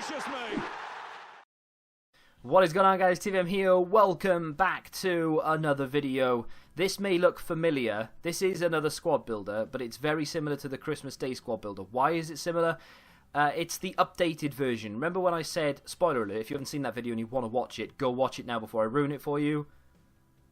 gracious me! What is going on, guys? TVM here. Welcome back to another video. This may look familiar. This is another squad builder, but it's very similar to the Christmas Day squad builder. Why is it similar? It's the updated version. Remember when I said, spoiler alert, if you haven't seen that video and you want to watch it, go watch it now before I ruin it for you.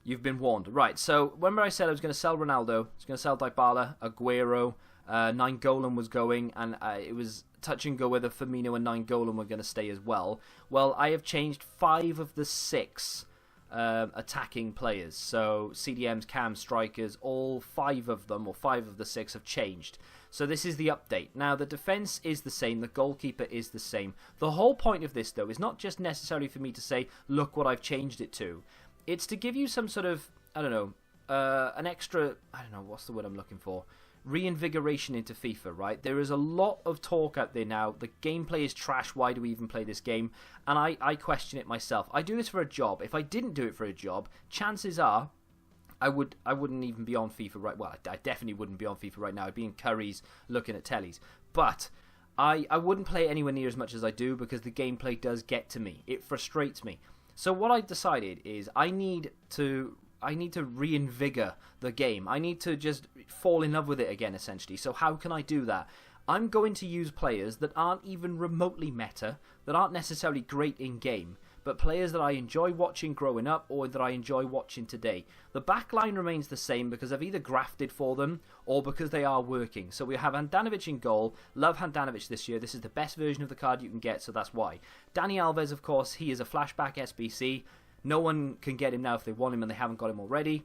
You've been warned. Right, so remember I said I was going to sell Ronaldo, I was going to sell Dybala, Aguero, Nainggolan was going, and it was touch and go whether Firmino and Nainggolan were going to stay as well. Well, I have changed 5 of the 6 attacking players. So CDMs, cams, strikers, all 5 of them, or 5 of the 6 have changed. So this is the update. Now, the defense is the same, the goalkeeper is the same. The whole point of this, though, is not just necessarily for me to say, look what I've changed it to. It's to give you some sort of, I don't know, an extra, I don't know, what's the word I'm looking for? Reinvigoration into FIFA, right? There is a lot of talk out there now. The gameplay is trash. Why do we even play this game? And I question it myself. I do this for a job. If I didn't do it for a job, chances are I wouldn't even be on FIFA right. Well, I definitely wouldn't be on FIFA right now. I'd be in Curry's looking at tellies. But I wouldn't play it anywhere near as much as I do because the gameplay does get to me. It frustrates me. So what I decided is I need to reinvigor the game. I need to just fall in love with it again, essentially. So how can I do that? I'm going to use players that aren't even remotely meta, that aren't necessarily great in-game, but players that I enjoy watching growing up or that I enjoy watching today. The back line remains the same because I've either grafted for them or because they are working. So we have Handanovic in goal. Love Handanovic this year. This is the best version of the card you can get, so that's why. Dani Alves, of course, he is a flashback SBC. No one can get him now if they want him and they haven't got him already.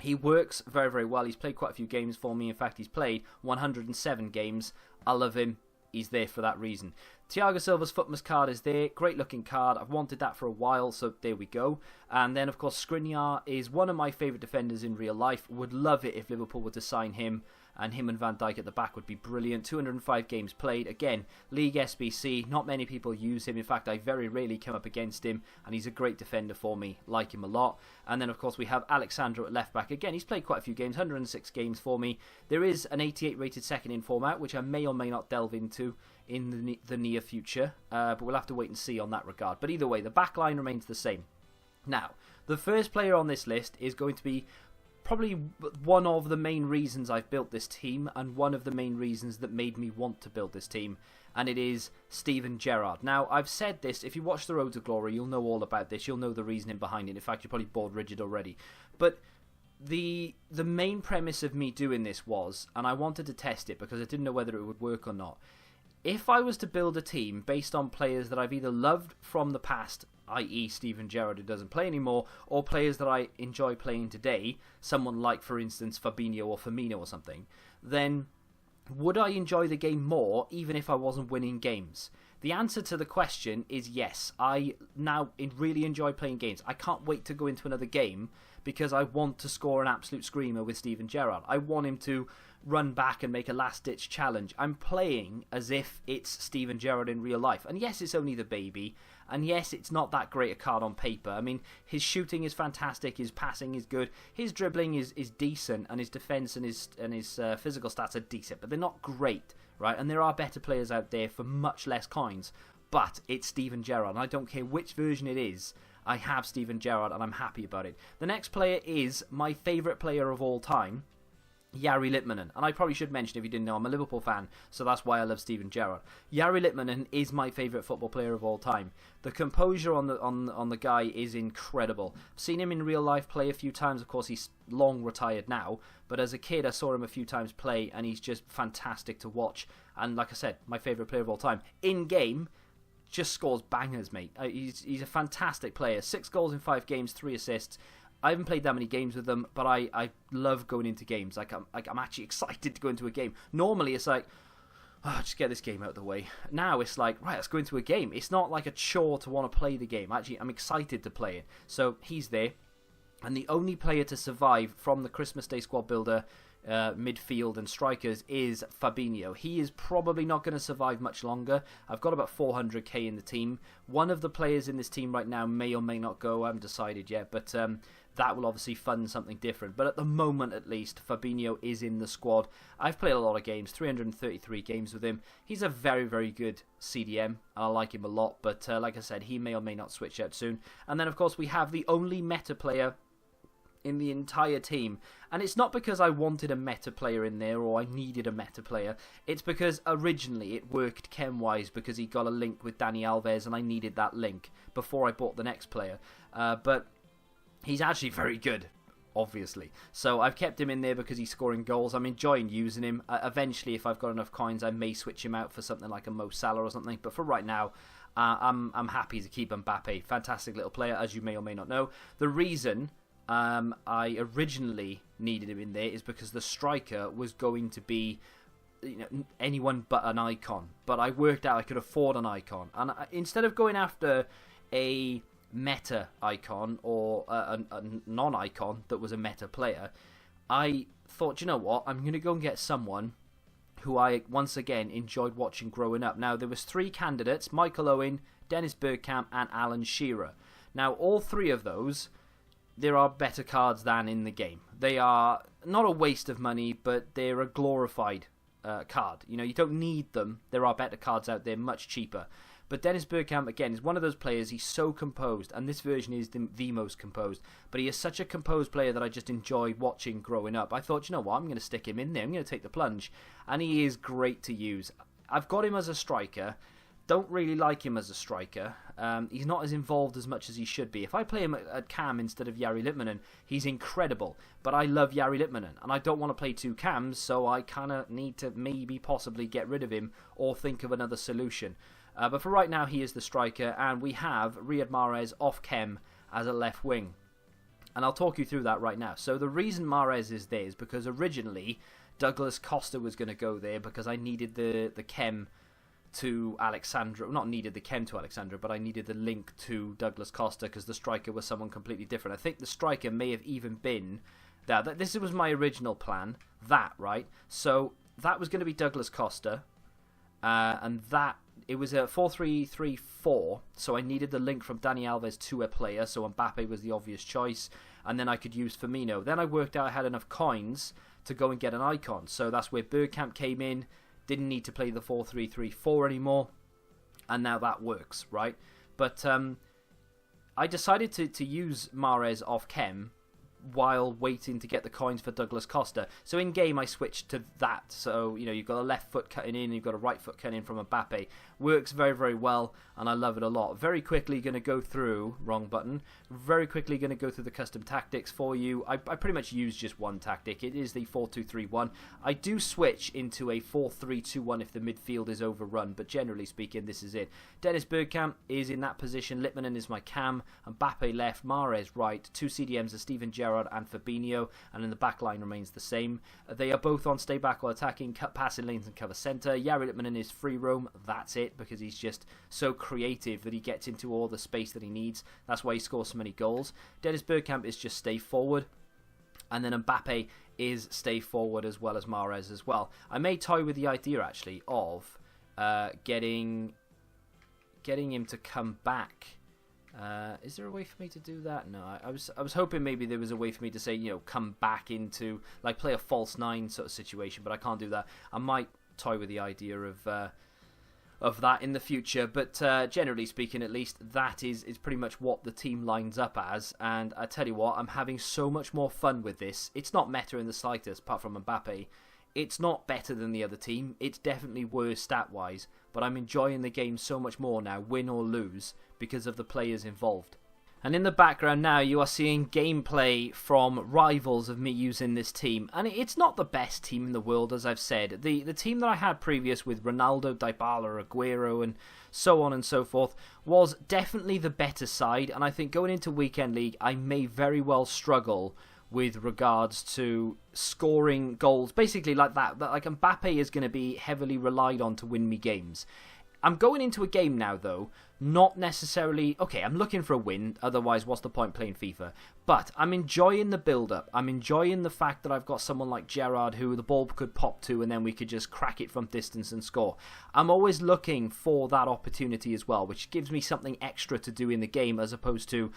He works very, very well. He's played quite a few games for me. In fact, he's played 107 games. I love him. He's there for that reason. Thiago Silva's Footmas card is there. Great looking card. I've wanted that for a while, so there we go. And then, of course, Skriniar is one of my favourite defenders in real life. Would love it if Liverpool were to sign him. And him and Van Dijk at the back would be brilliant. 205 games played. Again, League SBC. Not many people use him. In fact, I very rarely come up against him. And he's a great defender for me. Like him a lot. And then, of course, we have Alexandro at left back. Again, he's played quite a few games. 106 games for me. There is an 88 rated second in format, which I may or may not delve into in the near future. But we'll have to wait and see on that regard. But either way, the back line remains the same. Now, the first player on this list is going to be probably one of the main reasons I've built this team and one of the main reasons that made me want to build this team, and it is Steven Gerrard. Now, I've said this, if you watch The Road to Glory, you'll know all about this, you'll know the reasoning behind it. In fact, you're probably bored rigid already. But the main premise of me doing this was, and I wanted to test it because I didn't know whether it would work or not, if I was to build a team based on players that I've either loved from the past, i.e. Steven Gerrard who doesn't play anymore, or players that I enjoy playing today, someone like, for instance, Fabinho or Firmino or something, then would I enjoy the game more even if I wasn't winning games? The answer to the question is yes. I now really enjoy playing games. I can't wait to go into another game because I want to score an absolute screamer with Steven Gerrard. I want him to run back and make a last-ditch challenge. I'm playing as if it's Steven Gerrard in real life. And yes, it's only the baby. And yes, it's not that great a card on paper. I mean, his shooting is fantastic. His passing is good. His dribbling is decent. And his defense and his physical stats are decent. But they're not great, right? And there are better players out there for much less coins. But it's Steven Gerrard. And I don't care which version it is. I have Steven Gerrard and I'm happy about it. The next player is my favourite player of all time, Jari Litmanen. And I probably should mention, if you didn't know, I'm a Liverpool fan, so that's why I love Steven Gerrard. Jari Litmanen is my favourite football player of all time. The composure on the guy is incredible. I've seen him in real life play a few times. Of course, he's long retired now, but as a kid I saw him a few times play, and he's just fantastic to watch. And like I said, my favourite player of all time. In game, just scores bangers, mate. He's a fantastic player. 6 goals in 5 games, 3 assists. I haven't played that many games with them, but I love going into games. I'm actually excited to go into a game. Normally it's like, oh, just get this game out of the way. Now it's like, right, let's go into a game. It's not like a chore to want to play the game. Actually, I'm excited to play it. So he's there. And the only player to survive from the Christmas Day squad builder midfield and strikers is Fabinho. He is probably not going to survive much longer. I've got about 400k in the team. One of the players in this team right now may or may not go. I haven't decided yet, but that will obviously fund something different. But at the moment, at least, Fabinho is in the squad. I've played a lot of games, 333 games with him. He's a very, very good CDM, and I like him a lot. But like I said, he may or may not switch out soon. And then, of course, we have the only meta player in the entire team, and it's not because I wanted a meta player in there or I needed a meta player. It's because originally it worked chem-wise because he got a link with Dani Alves and I needed that link before I bought the next player. But he's actually very good, obviously. So I've kept him in there because he's scoring goals. I'm enjoying using him. Eventually, if I've got enough coins, I may switch him out for something like a Mo Salah or something. But for right now, I'm happy to keep Mbappe. Fantastic little player, as you may or may not know. The reason I originally needed him in there is because the striker was going to be anyone but an icon. But I worked out I could afford an icon. And instead of going after a meta icon or a non-icon that was a meta player, I thought, you know what, I'm going to go and get someone who I, once again, enjoyed watching growing up. Now, there was 3 candidates, Michael Owen, Dennis Bergkamp and Alan Shearer. Now, all 3 of those, there are better cards than in the game. They are not a waste of money, but they're a glorified card. You don't need them. There are better cards out there, much cheaper. But Dennis Bergkamp, again, is one of those players. He's so composed, and this version is the most composed. But he is such a composed player that I just enjoyed watching growing up. I thought, you know what, I'm going to stick him in there. I'm going to take the plunge. And he is great to use. I've got him as a striker. Don't really like him as a striker. He's not as involved as much as he should be. If I play him at cam instead of Jari Litmanen, he's incredible. But I love Jari Litmanen, and I don't want to play 2 cams, so I kind of need to maybe possibly get rid of him or think of another solution. But for right now, he is the striker, and we have Riyad Mahrez off chem as a left wing. And I'll talk you through that right now. So the reason Mahrez is there is because originally Douglas Costa was going to go there because I needed the chem to Alexandra. Not needed the chem to Alexandra, but I needed the link to Douglas Costa because the striker was someone completely different. I think the striker may have even been that. This was my original plan. Right? So that was going to be Douglas Costa, and that it was a 4-3-3-4. So I needed the link from Dani Alves to a player. So Mbappe was the obvious choice, and then I could use Firmino. Then I worked out I had enough coins to go and get an icon. So that's where Bergkamp came in. Didn't need to play the 4-3-3-4 anymore, and now that works, right? But I decided to use Mahrez off chem while waiting to get the coins for Douglas Costa. So in game I switched to that. So you've got a left foot cutting in, you've got a right foot cutting in from Mbappe. Works very, very well, and I love it a lot. Very quickly going to go through, wrong button, very quickly going to go through the custom tactics for you. I pretty much use just one tactic. It is the 4-2-3-1. I do switch into a 4-3-2-1 if the midfield is overrun, but generally speaking, this is it. Dennis Bergkamp is in that position. Litmanen is my cam. Mbappe left, Mahrez right. 2 CDMs are Steven Gerrard and Fabinho, and then the back line remains the same. They are both on stay back while attacking, cut passing lanes and cover centre. Jari Litmanen is free roam. That's it, because he's just so creative that he gets into all the space that he needs. That's why he scores so many goals. Dennis Bergkamp is just stay forward, and then Mbappe is stay forward as well as Mahrez as well. I may toy with the idea actually of getting him to come back. Is there a way for me to do that? No, I was hoping maybe there was a way for me to say, come back into, like, play a false 9 sort of situation, but I can't do that. I might toy with the idea of that in the future, but generally speaking, at least, that is pretty much what the team lines up as. And I tell you what, I'm having so much more fun with this. It's not meta in the slightest, apart from Mbappe. It's not better than the other team. It's definitely worse stat-wise, but I'm enjoying the game so much more now, win or lose, because of the players involved. And in the background now, you are seeing gameplay from rivals of me using this team. And it's not the best team in the world, as I've said. The team that I had previous with Ronaldo, Dybala, Aguero, and so on and so forth, was definitely the better side. And I think going into Weekend League, I may very well struggle with regards to scoring goals. Basically like that. Like Mbappe is going to be heavily relied on to win me games. I'm going into a game now, though, not necessarily... Okay, I'm looking for a win, otherwise what's the point playing FIFA? But I'm enjoying the build-up. I'm enjoying the fact that I've got someone like Gerrard who the ball could pop to and then we could just crack it from distance and score. I'm always looking for that opportunity as well, which gives me something extra to do in the game as opposed to,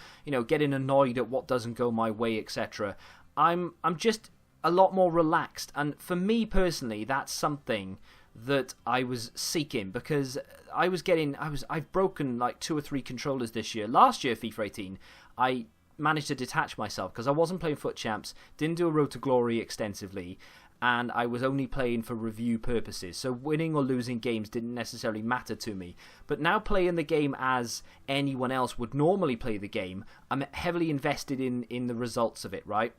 getting annoyed at what doesn't go my way, etc. I'm just a lot more relaxed, and for me personally, that's something that I was seeking, because I've broken like 2 or 3 controllers this year. Last year, FIFA 18, I managed to detach myself because I wasn't playing Foot Champs, didn't do a Road to Glory extensively, and I was only playing for review purposes. So winning or losing games didn't necessarily matter to me. But now playing the game as anyone else would normally play the game, I'm heavily invested in the results of it, right?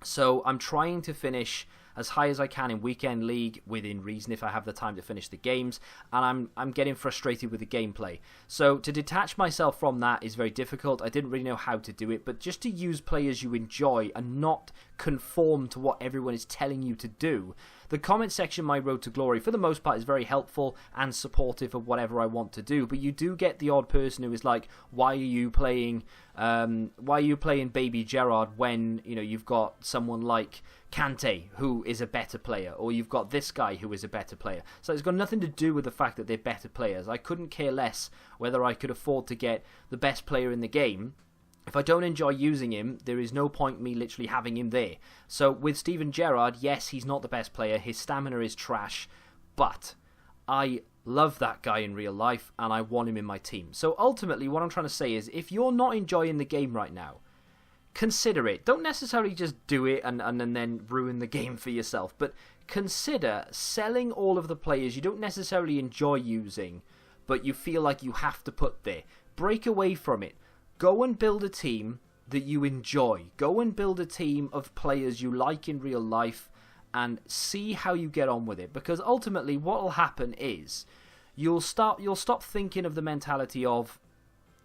So I'm trying to finish as high as I can in Weekend League, within reason if I have the time to finish the games, and I'm getting frustrated with the gameplay. So to detach myself from that is very difficult. I didn't really know how to do it, but just to use players you enjoy and not conform to what everyone is telling you to do. The comment section, My Road to Glory, for the most part is very helpful and supportive of whatever I want to do, but you do get the odd person who is like, why are you playing Baby Gerrard when you've got someone like Kante who is a better player, or you've got this guy who is a better player. So it's got nothing to do with the fact that they're better players. I couldn't care less whether I could afford to get the best player in the game. If I don't enjoy using him, there is no point me literally having him there. So with Steven Gerrard, yes, he's not the best player. His stamina is trash, but I love that guy in real life and I want him in my team. So ultimately what I'm trying to say is, if you're not enjoying the game right now, consider it. Don't necessarily just do it and then ruin the game for yourself, but consider selling all of the players you don't necessarily enjoy using, but you feel like you have to put there. Break away from it. Go and build a team that you enjoy. Go and build a team of players you like in real life and see how you get on with it. Because ultimately what will happen is you'll stop thinking of the mentality of,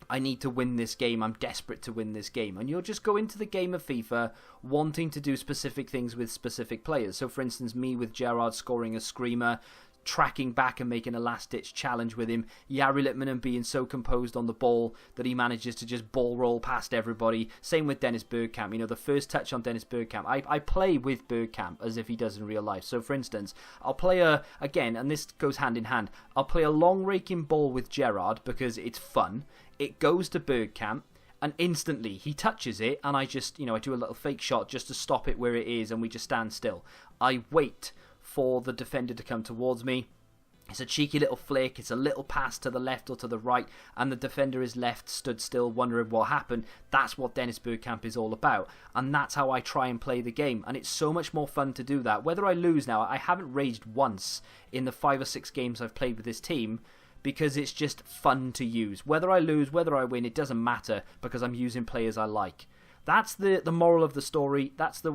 I need to win this game, I'm desperate to win this game. And you'll just go into the game of FIFA wanting to do specific things with specific players. So for instance, me with Gerrard scoring a screamer, tracking back and making a last-ditch challenge with him, Jari Litmanen being so composed on the ball that he manages to just ball roll past everybody. Same with Dennis Bergkamp. The first touch on Dennis Bergkamp, I play with Bergkamp as if he does in real life. So for instance, I'll play again, and this goes hand in hand, I'll play a long raking ball with Gerrard because it's fun. It goes to Bergkamp, and instantly he touches it, and I just, I do a little fake shot just to stop it where it is, and we just stand still. I wait for the defender to come towards me. It's a cheeky little flick, it's a little pass to the left or to the right, and the defender is left stood still wondering what happened. That's what Dennis Bergkamp is all about, and that's how I try and play the game, and it's so much more fun to do that. Whether I lose now, I haven't raged once in the 5 or 6 games I've played with this team, because it's just fun to use. Whether I lose, whether I win, it doesn't matter, because I'm using players I like. That's the moral of the story. That's the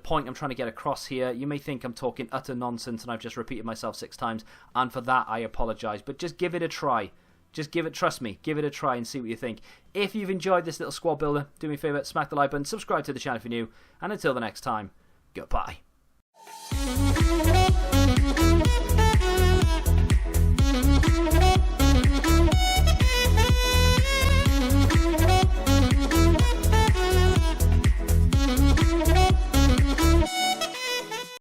point I'm trying to get across here. You may think I'm talking utter nonsense and I've just repeated myself 6 times, and for that I apologise, but just give it a try. Trust me, give it a try and see what you think. If you've enjoyed this little squad builder, do me a favour, smack the like button, subscribe to the channel if you're new, and until the next time, goodbye.